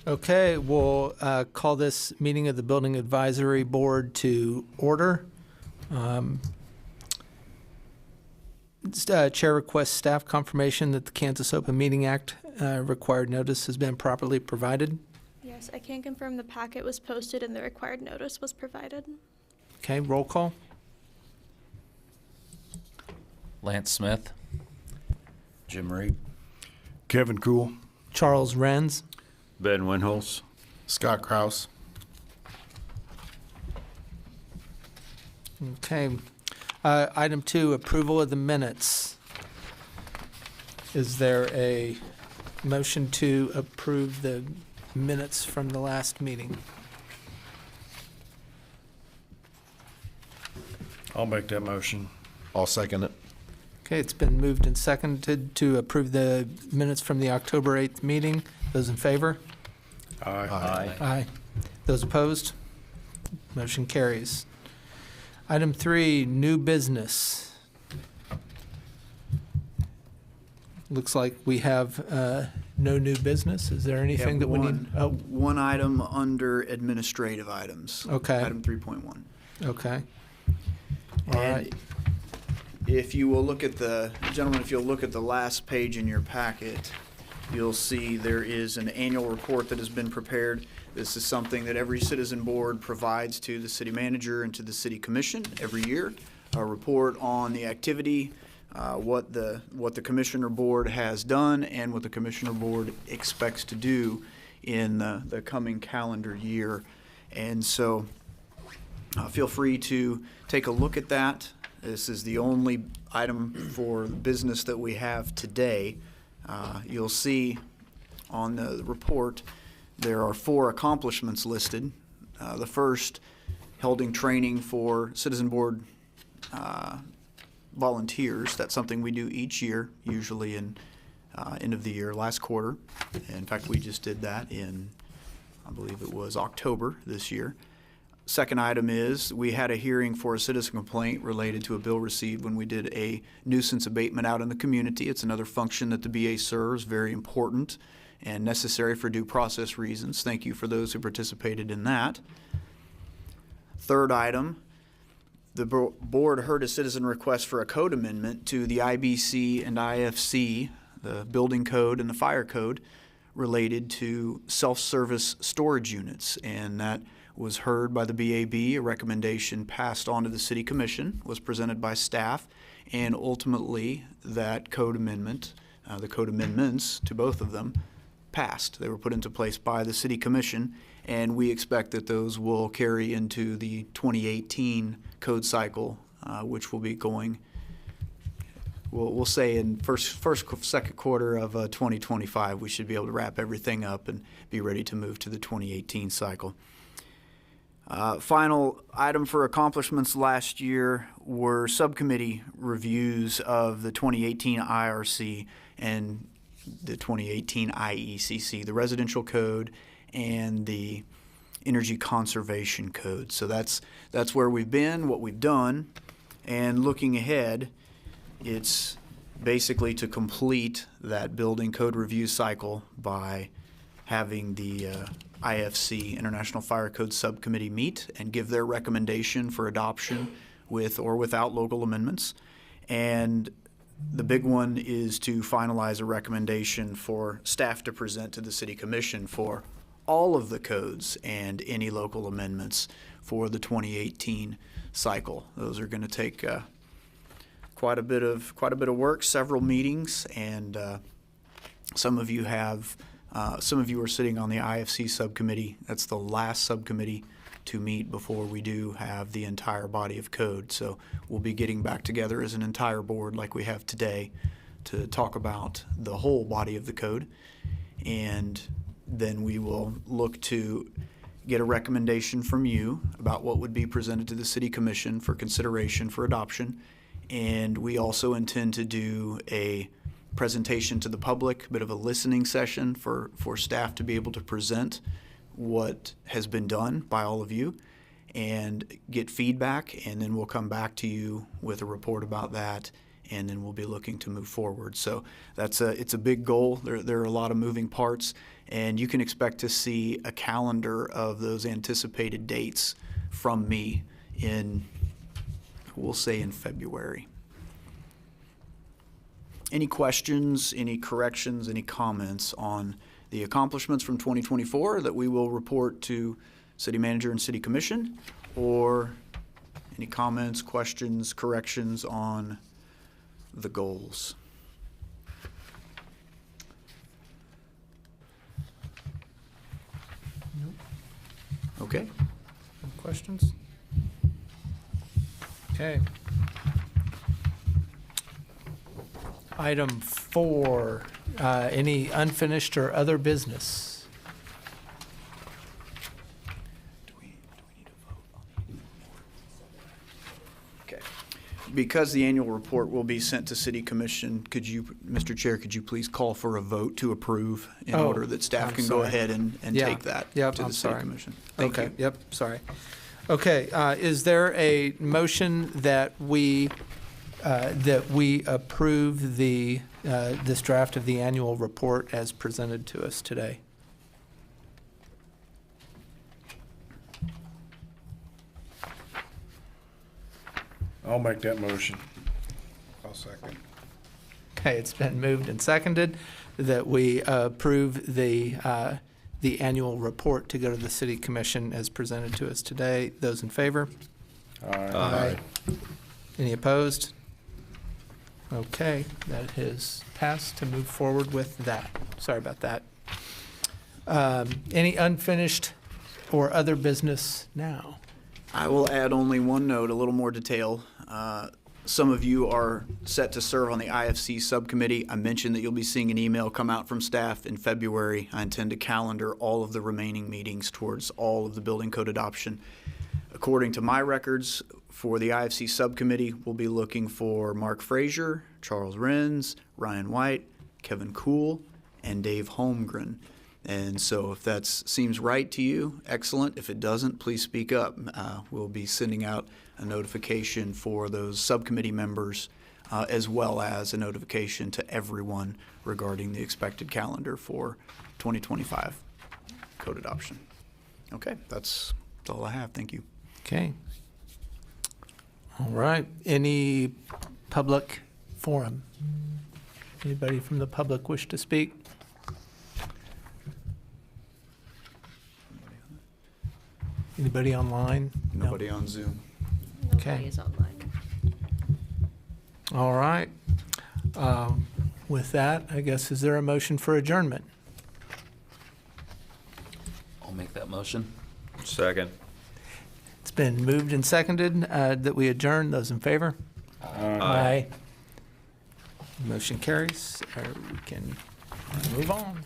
Okay, we'll call this meeting of the Building Advisory Board to order. Chair requests staff confirmation that the Kansas Open Meeting Act required notice has been properly provided. Yes, I can confirm the packet was posted and the required notice was provided. Okay, roll call. Lance Smith. Jim Reed. Kevin Cool. Charles Renz. Ben Winholz. Scott Kraus. Okay. Item 2, approval of the minutes. Is there a motion to approve the minutes from the last meeting? I'll make that motion. I'll second it. Okay, it's been moved and seconded to approve the minutes from the October 8th meeting. Those in favor? Aye. Aye. Those opposed? Motion carries. Item 3, new business. Looks like we have no new business. Is there anything that we need? Oh, One item under administrative items. Okay. Item 3.1. okay. All right. If you will look at gentlemen, if you'll look at the last page in your packet, you'll see there is an annual report that has been prepared. This is something that every citizen board provides to the city manager and to the city commission every year. A report on the activity, what the commissioner board has done, and what the commissioner board expects to do in the coming calendar year. And so feel free to take a look at that. This is the only item for business that we have today. You'll see on the report there are 4 accomplishments listed. The first, holding training for citizen board volunteers. That's something we do each year, usually in end of the year, last quarter. In fact, we just did that in, I believe it was October this year. Second item is we had a hearing for a citizen complaint related to a bill received when we did a nuisance abatement out in the community. It's another function that the BA serves, very important and necessary for due process reasons. Thank you for those who participated in that. Third item, the board heard a citizen request for a code amendment to the IBC and IFC, the building code and the fire code, related to self-service storage units, and that was heard by the BAB. A recommendation passed on to the City Commission, was presented by staff, and ultimately that code amendment, the code amendments to both of them, passed. They were put into place by the City Commission, and we expect that those will carry into the 2018 code cycle, which will be going, we'll say in second quarter of 2025, we should be able to wrap everything up and be ready to move to the 2018 cycle. Final item for accomplishments last year were subcommittee reviews of the 2018 IRC and the 2018 IECC, the residential code and the energy conservation code. So that's where we've been, what we've done, and looking ahead, it's basically to complete that building code review cycle by having the IFC, International Fire Code Subcommittee, meet and give their recommendation for adoption with or without local amendments. And the big one is to finalize a recommendation for staff to present to the City Commission for all of the codes and any local amendments for the 2018 cycle. Those are going to take quite a bit of work, several meetings, and some of you are sitting on the IFC subcommittee. That's the last subcommittee to meet before we do have the entire body of code. So we'll be getting back together as an entire board like we have today to talk about the whole body of the code. And then we will look to get a recommendation from you about what would be presented to the City Commission for consideration for adoption. And we also intend to do a presentation to the public, a bit of a listening session for staff to be able to present what has been done by all of you and get feedback, and then we'll come back to you with a report about that and then we'll be looking to move forward. So it's a big goal. There are a lot of moving parts, and you can expect to see a calendar of those anticipated dates from me we'll say in February. Any questions, any corrections, any comments on the accomplishments from 2024 that we will report to City Manager and City Commission, or any comments, questions, corrections on the goals? Okay. Any questions? Okay. Item 4, any unfinished or other business? Do we need to vote on the annual report? Okay. Because the annual report will be sent to City Commission, Mr. Chair, could you please call for a vote to approve in Oh, order that staff I'm can go sorry. ahead and Yeah. take that Yep, to the I'm City sorry. Commission? Thank Okay, you. yep, sorry. Okay, is there a motion that we approve this draft of the annual report as presented to us today? I'll make that motion. I'll second. Okay, it's been moved and seconded that we approve the annual report to go to the City Commission as presented to us today. Those in favor? Aye. Any opposed? Okay, that has passed to move forward with that. Sorry about that. Any unfinished or other business now? I will add only one note, a little more detail. Some of you are set to serve on the IFC subcommittee. I mentioned that you'll be seeing an email come out from staff in February. I intend to calendar all of the remaining meetings towards all of the building code adoption. According to my records, for the IFC subcommittee, we'll be looking for Mark Frazier, Charles Renz, Ryan White, Kevin Kuhl, and Dave Holmgren. And so if that seems right to you, excellent. If it doesn't, please speak up. We'll be sending out a notification for those subcommittee members, as well as a notification to everyone regarding the expected calendar for 2025 code adoption. Okay, that's all I have. Thank you. Okay. All right. Any public forum? Anybody from the public wish to speak? Anybody online? No. Nobody on Zoom. Okay. Nobody is online. All right. With that, I guess, is there a motion for adjournment? I'll make that motion. Second. It's been moved and seconded that we adjourn. Those in favor? Aye. Motion carries. We can move on.